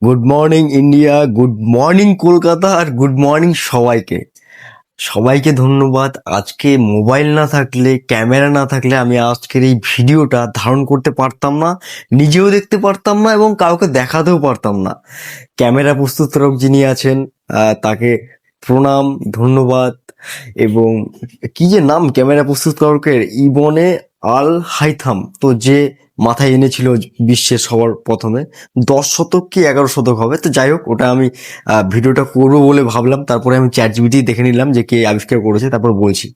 Good morning India, good morning Kolkata, আর good morning সবাইকে। সবাইকে ধন্যবাদ। আজকে মোবাইল না থাকলে, ক্যামেরা না থাকলে আমি আজকের এই ভিডিওটা ধারণ করতে পারতাম না, নিজেও দেখতে পারতাম না এবং কাউকে দেখাতেও পারতাম না। ক্যামেরা প্রস্তুতকারক যিনি আছেন, তাকে প্রণাম, ধন্যবাদ। এবং কি যে নাম ক্যামেরা প্রস্তুতকারকের, ইবনে আল হাইথাম, তো যে মাথায় এনেছিল বিশ্বের সবার প্রথমে 10 শতক কি 11 শতক হবে, তো যাই হোক, ওটা আমি ভিডিওটা করবো বলে ভাবলাম। তারপরে আমি চ্যাট জিপিটি দেখে নিলাম যে কে আবিষ্কার করেছে, তারপর বলছি।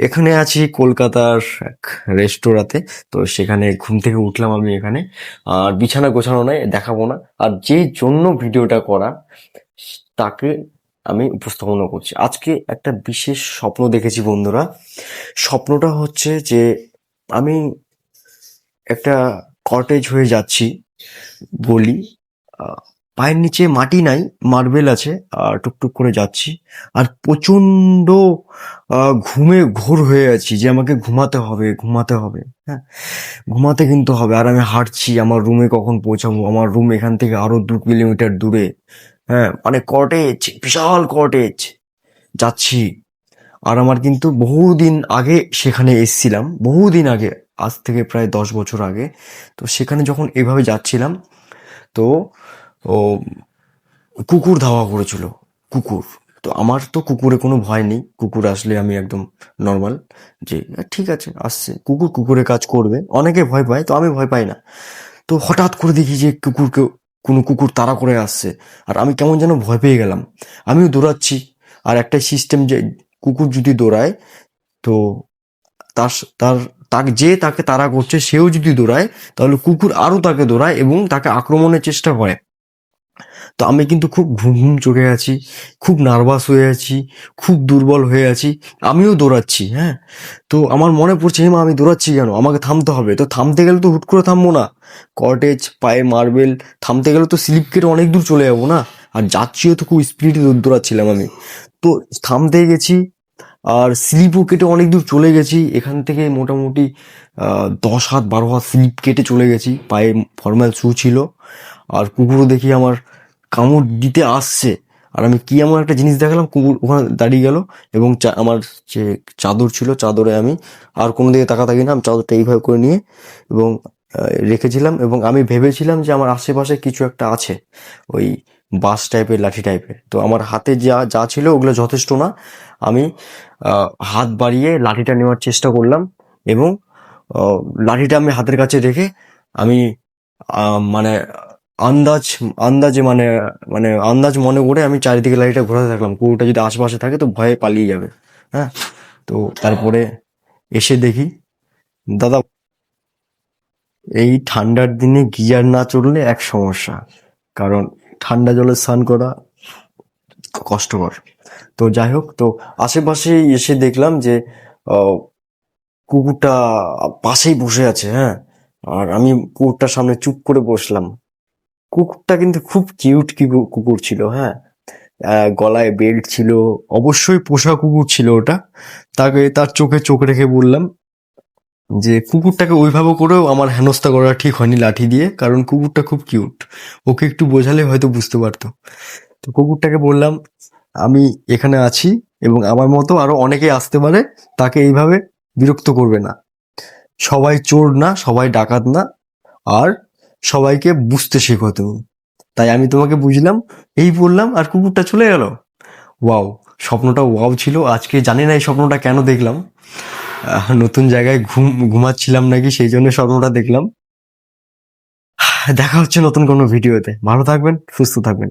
এখানে আছি কলকাতার এক রেস্তোরাঁতে। তো সেখানে ঘুম থেকে উঠলাম আমি এখানে, আর বিছানা গোছানো নয়, দেখাবো না। আর যে জন্য ভিডিওটা করা, তাকে আমি উপস্থাপনা করছি। আজকে একটা বিশেষ স্বপ্ন দেখেছি বন্ধুরা। স্বপ্নটা হচ্ছে যে আমি একটা কটেজ হয়ে যাচ্ছি, গলি, পায়ের নিচে মাটি নাই, মার্বেল আছে, আর টুকটুক করে যাচ্ছি। আর প্রচন্ড ঘুমে ঘোর হয়ে আছি যে আমাকে ঘুমাতে হবে, ঘুমাতে হবে, হ্যাঁ, ঘুমাতে কিন্তু হবে। আর আমি হাঁটছি, আমার রুমে কখন পৌঁছাবো। আমার রুম এখান থেকে আরো 2 কিলোমিটার দূরে। হ্যাঁ, মানে কটেজ, বিশাল কটেজ, যাচ্ছি। আর আমার কিন্তু বহুদিন আগে সেখানে এসছিলাম, বহুদিন আগে, আজ থেকে প্রায় 10 বছর আগে। তো সেখানে যখন এভাবে যাচ্ছিলাম, তো ও কুকুর ধাওয়া করেছিল, কুকুর। তো আমার তো কুকুরে কোনো ভয় নেই, কুকুর আসলে আমি একদম নর্মাল, যে ঠিক আছে আসছে কুকুর, কুকুরের কাজ করবে। অনেকে ভয় পায়, তো আমি ভয় পাই না। তো হঠাৎ করে দেখি যে কুকুরকে, কোনো কুকুর তাড়া করে আসছে, আর আমি কেমন যেন ভয় পেয়ে গেলাম। আমিও দৌড়াচ্ছি। আর একটাই সিস্টেম, যে কুকুর যদি দৌড়ায়, তো তার তার তাকে, যে তাকে তাড়া করছে, সেও যদি দৌড়ায়, তাহলে কুকুর আরো তাকে দৌড়ায় এবং তাকে আক্রমণের চেষ্টা করে। তো আমি কিন্তু খুব ঘুম ঘুম চোখে আছি, খুব নার্ভাস হয়ে আছি, খুব দুর্বল হয়ে আছি। আমিও দৌড়াচ্ছি, হ্যাঁ। তো আমার মনে পড়ছে, মা আমি দৌড়াচ্ছি কেন, আমাকে থামতে হবে। তো থামতে গেলে তো হুট করে থামবো না, কটেজ, পায়ে মার্বেল, থামতে গেলে তো স্লিপ কেটে অনেক দূর চলে যাবো না। আর যাচ্ছিও তো খুব স্পিডে দৌড়াচ্ছিলাম আমি। তো থামতে গেছি, আর স্লিপও কেটে অনেক দূর চলে গেছি। এখান থেকে মোটামুটি 10 হাত 12 হাত স্লিপ কেটে চলে গেছি, পায়ে ফর্মাল শু ছিল। আর কুকুরও দেখি আমার কামড় দিতে আসছে। আর আমি কি এমন একটা জিনিস দেখালাম, কুকুর ওখানে দাঁড়িয়ে গেল। এবং আমার যে চাদর ছিল, চাদরে আমি আর কোনো দিকে তাকাতাকি না, আমি চাদরটা এইভাবে করে নিয়ে এবং রেখেছিলাম। এবং আমি ভেবেছিলাম যে আমার আশেপাশে কিছু একটা আছে, ওই বাঁশ টাইপের, লাঠি টাইপের। তো আমার হাতে যা যা ছিল ওগুলো যথেষ্ট না। আমি হাত বাড়িয়ে লাঠিটা নেওয়ার চেষ্টা করলাম, এবং লাঠিটা আমি হাতের কাছে রেখে আমি মানে আন্দাজ আন্দাজে মানে মানে আন্দাজ মনে করে আমি চারিদিকে লাইটটা ঘোরাতে থাকলাম। কুকুরটা যদি আশেপাশে থাকে তো ভয়ে পালিয়ে যাবে, হ্যাঁ। তো তারপরে এসে দেখি, দাদা, এই ঠান্ডার দিনে গিজার না চললে এক সমস্যা, কারণ ঠান্ডা জলে স্নান করা কষ্টকর। তো যাই হোক, তো আশেপাশে এসে দেখলাম যে আহ, কুকুরটা পাশেই বসে আছে, হ্যাঁ। আর আমি কুকুরটার সামনে চুপ করে বসলাম। কুকুরটা কিন্তু খুব কিউট কুকুর ছিল, হ্যাঁ। গলায় বেল্ট ছিল, অবশ্যই পোষা কুকুর ছিল ওটা। তাকে তার চোখে চোখ রেখে বললাম যে কুকুরটাকে ওইভাবে করেও আমার হেনস্থা করা ঠিক হয়নি লাঠি দিয়ে, কারণ কুকুরটা খুব কিউট। ওকে একটু বোঝালে হয়তো বুঝতে পারতো। তো কুকুরটাকে বললাম, আমি এখানে আছি এবং আমার মতো আরো অনেকে আসতে পারে, তাকে এইভাবে বিরক্ত করবে না। সবাই চোর না, সবাই ডাকাত না, আর সবাইকে বুঝতে শেখো তুমি। তাই আমি তোমাকে বুঝলাম, এই বললাম, আর কুকুরটা চলে গেল। ওয়াও! স্বপ্নটা ওয়াও ছিল। আজকে জানি না এই স্বপ্নটা কেন দেখলাম। নতুন জায়গায় ঘুমাচ্ছিলাম নাকি, সেই জন্য স্বপ্নটা দেখলাম। দেখা হচ্ছে নতুন কোনো ভিডিওতে। ভালো থাকবেন, সুস্থ থাকবেন।